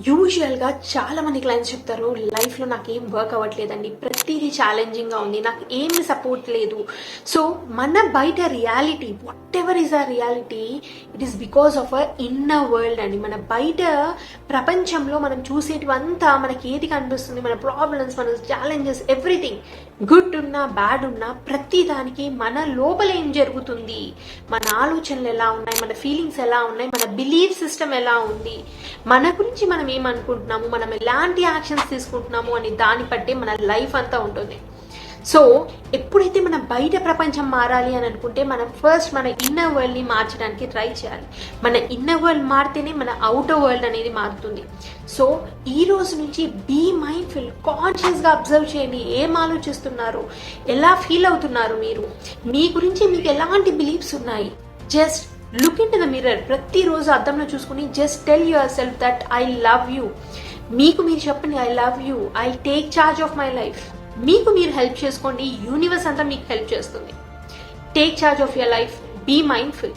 యూజువల్గా చాలా మంది క్లయింట్స్ చెప్తారు, లైఫ్లో నాకు ఏం వర్క్ అవ్వట్లేదండి, ప్రతిదీ ఛాలెంజింగ్గా ఉంది, నాకు ఏమి సపోర్ట్ లేదు. సో మన బయట రియాలిటీ, వాట్ ఎవర్ ఈజ్ ఆ reality, it is because of a inner world అండి. మన బయట ప్రపంచంలో మనం చూసేటివంతా మనకి ఏది కనిపిస్తుంది, మన ప్రాబ్లమ్స్, మన ఛాలెంజెస్, ఎవ్రీథింగ్, గుడ్ ఉన్నా బ్యాడ్ ఉన్నా ప్రతి దానికి మన లోపల ఏం జరుగుతుంది, మన ఆలోచనలు ఎలా ఉన్నాయి, మన ఫీలింగ్స్ ఎలా ఉన్నాయి, మన బిలీఫ్ సిస్టమ్ ఎలా ఉంది, మన గురించి మనం ఏమనుకుంటున్నాము, మనం ఎలాంటి యాక్షన్స్ తీసుకుంటున్నాము అని దాన్ని బట్టి మన లైఫ్ అంతా ఉంటుంది. సో ఎప్పుడైతే మన బయట ప్రపంచం మారాలి అని అనుకుంటే మనం ఫస్ట్ మన ఇన్నర్ వరల్డ్ని మార్చడానికి ట్రై చేయాలి. మన ఇన్నర్ వరల్డ్ మారితేనే మన అవుటర్ వరల్డ్ అనేది మారుతుంది. సో ఈ రోజు నుంచి బీ మైండ్ఫుల్, కాన్షియస్గా అబ్జర్వ్ చేయండి, ఏం ఆలోచిస్తున్నారు, ఎలా ఫీల్ అవుతున్నారు, మీరు మీ గురించి మీకు ఎలాంటి బిలీఫ్స్ ఉన్నాయి. Just look in to the mirror, ప్రతిరోజు అద్దంలో చూసుకుని just tell yourself that I love you. మీకు మీరు చెప్పండి, I love you, I take charge of my life. మీకు మీరు హెల్ప్ చేసుకోండి, యూనివర్స్ అంతా మీకు హెల్ప్ చేస్తుంది. Take charge of your life, be mindful.